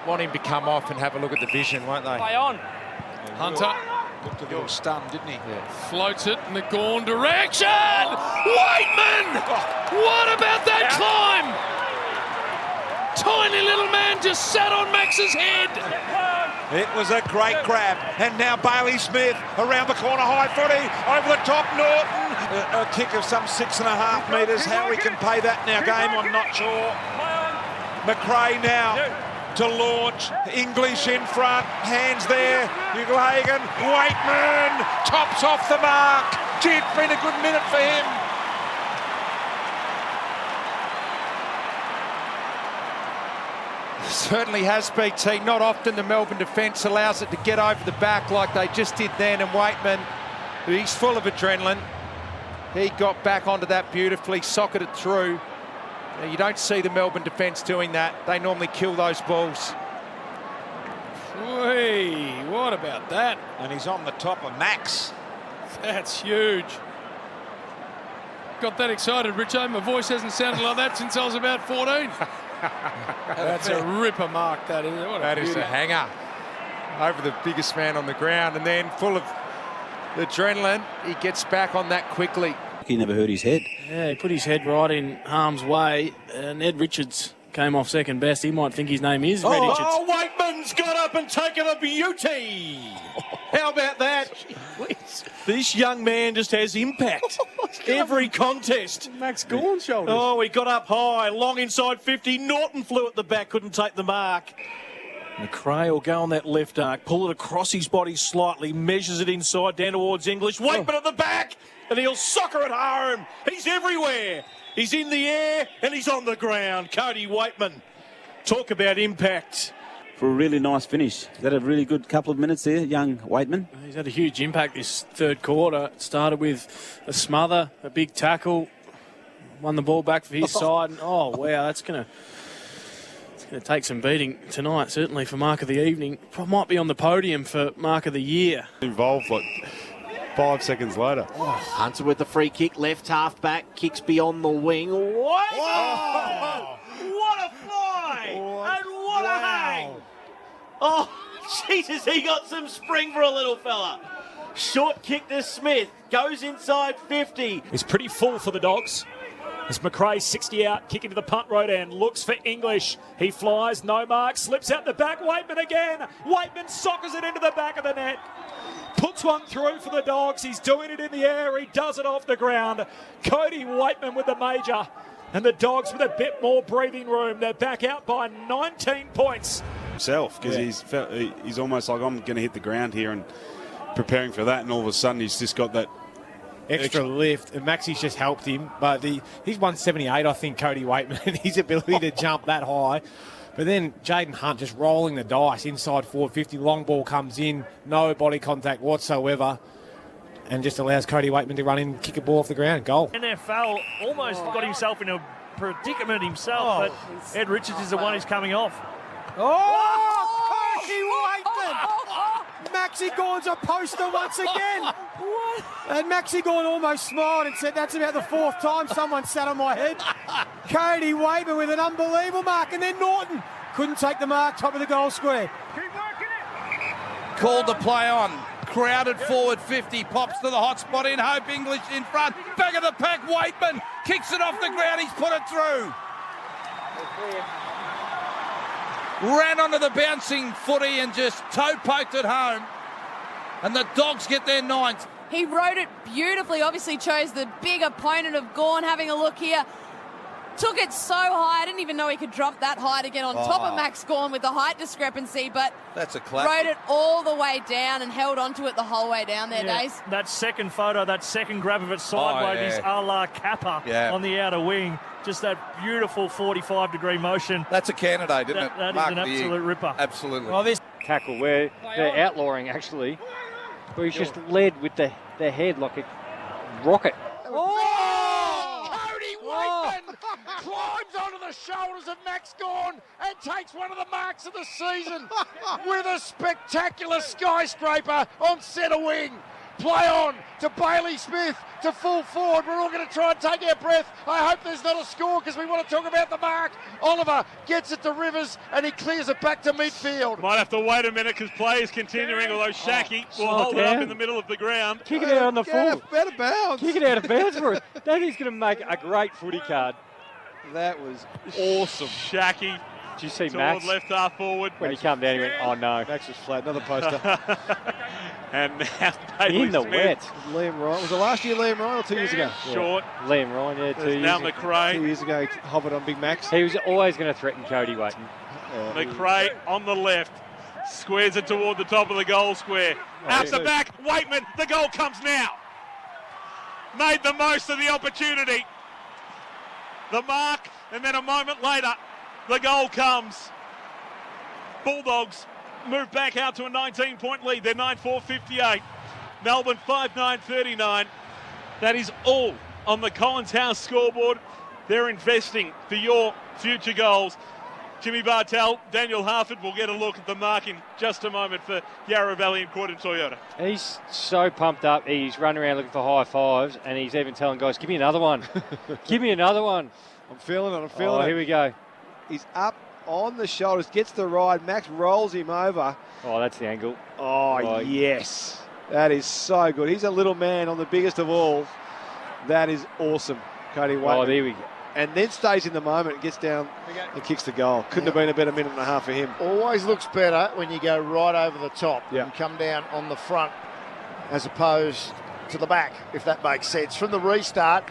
want him to come off and have a look at the vision, won't they? Play on. Hunter. Looked a little stunned, didn't he? Yeah. Floats it in the Gawn direction. Weightman! What about that climb? Tiny little man just sat on Max's head. It was a great grab. And now Bailey Smith around the corner, high footy, over the top, Norton. A kick of some 6.5 metres. How he can pay that now game, I'm not sure. McRae now to launch. English in front, hands there. Ugelhagen, Weightman, tops off the mark. Gee, it's been a good minute for him. Certainly has, BT. Not often the Melbourne defence allows it to get over the back like they just did then, and Weightman, he's full of adrenaline. He got back onto that beautifully, socketed through. Now, you don't see the Melbourne defence doing that. They normally kill those balls. Whee, what about that? And he's on the top of Max. That's huge. Got that excited, Richo. My voice hasn't sounded like that since I was about 14. That's a ripper mark, that is. What That is a hanger over the biggest man on the ground, and then full of adrenaline, he gets back on that quickly. He never hurt his head. Yeah, he put his head right in harm's way, and Ed Richards came off second best. He might think his name is Red Richards. Oh, Weightman's got up and taken a beauty. How about that? This young man just has impact. Every contest. Max Gawn shoulders. Oh, he got up high, long inside 50. Norton flew at the back, couldn't take the mark. McRae will go on that left arc, pull it across his body slightly, measures it inside, down towards English. Weightman at the back, and he'll soccer it home. He's everywhere. He's in the air, and he's on the ground. Cody Weightman. Talk about impact. For a really nice finish. He's had a really good couple of minutes there, young Weightman. He's had a huge impact this third quarter. It started with a smother, a big tackle, won the ball back for his side. And, oh, wow, that's going to take some beating tonight, certainly for Mark of the Evening. Might be on the podium for Mark of the Year. Involved like 5 seconds later. Oh, Hunter with the free kick, left half back, kicks beyond the wing. What? Oh, what a fly! And what a hang! Oh, Jesus, he got some spring for a little fella. Short kick to Smith, goes inside 50. It's pretty full for the Dogs. As McRae 60 out, kicking to the punt road end, looks for English. He flies, no mark, slips out the back. Weightman again. Weightman soccers it into the back of the net. Puts one through for the Dogs. He's doing it in the air. He does it off the ground. Cody Weightman with the major. And the Dogs with a bit more breathing room. They're back out by 19 points. Himself, because he's almost like, I'm going to hit the ground here, and preparing for that, and all of a sudden he's just got that Extra lift, and Maxi's just helped him. But he's 178, I think, Cody Weightman, and his ability to jump that high. But then Jaden Hunt just rolling the dice inside 450. Long ball comes in, no body contact whatsoever, and just allows Cody Weightman to run in, kick a ball off the ground. Goal. NFL almost got himself in a predicament himself, but Ed Richards is the one who's coming off. Oh, Cody Weightman! Maxi Gawn's a poster once again. What? And Maxi Gawn almost smiled and said, that's about the 4th time someone sat on my head. Cody Weightman with an unbelievable mark, and then Norton couldn't take the mark, top of the goal square. Keep working it. Called the play on. Crowded forward 50, pops to the hot spot in Hope, English in front. Back of the pack, Weightman kicks it off the ground, he's put it through. Ran onto the bouncing footy and just toe-poked it home. And the Dogs get their 9th. He rode it beautifully, obviously chose the big opponent of Gawn. Having a look here. Took it so high, I didn't even know he could drop that high to get on top of Max Gawn with the height discrepancy, but that's a classic. Rode it all the way down and held onto it the whole way down there, Days. That second photo, that second grab of it sideways is a la Kappa on the outer wing. Just that beautiful 45-degree motion. That's a candidate, isn't it? That is an absolute ripper. Absolutely. Well, this tackle where they're outlawing, actually, where he's just led with the head like a rocket. Cody Weightman climbs onto the shoulders of Max Gawn and takes one of the marks of the season with a spectacular skyscraper on centre wing. Play on to Bailey Smith to full forward. We're all going to try and take our breath. I hope there's not a score because we want to talk about the mark. Oliver gets it to Rivers and he clears it back to midfield. Might have to wait a minute because play is continuing, although Shaki will hold it up in the middle of the ground. Kick it out on the full. Out of bounds. Kick it out of bounds for us. That is going to make a great footy card. That was awesome. Shaki. Did you see toward Max? Left half forward. When he came down, he went, oh no. Max was flat. Another poster. And now Bailey In the Smith. wet. Liam Ryan. Was it last year Liam Ryan or 2 years ago? Short. Liam Ryan, yeah, 2 years Now ago. McRae. 2 years ago, he hovered on Big Max. He was always going to threaten Cody Weightman. McRae on the left. Squares it toward the top of the goal square. Out the back. Weightman. The goal comes now. Made the most of the opportunity. The mark, and then a moment later, the goal comes. Bulldogs move back out to a 19-point lead. They're 9-4-58. Melbourne 5-9-39. That is all on the Collins House scoreboard. They're investing for your future goals. Jimmy Bartel, Daniel Harford will get a look at the mark in just a moment for Yarra Valley and Quarter Toyota. He's so pumped up. He's running around looking for high fives, and he's even telling guys, give me another one. Give me another one. I'm feeling it. I'm feeling it. Here we go. He's up on the shoulders, gets the ride. Max rolls him over. Oh, that's the angle. Oh, yes. That is so good. He's a little man on the biggest of all. That is awesome, Cody Weightman. Oh, there we go. And then stays in the moment and gets down and kicks the goal. Couldn't have been a better minute and a half for him. Always looks better when you go right over the top Yeah. and come down on the front as opposed to the back, if that makes sense. From the restart,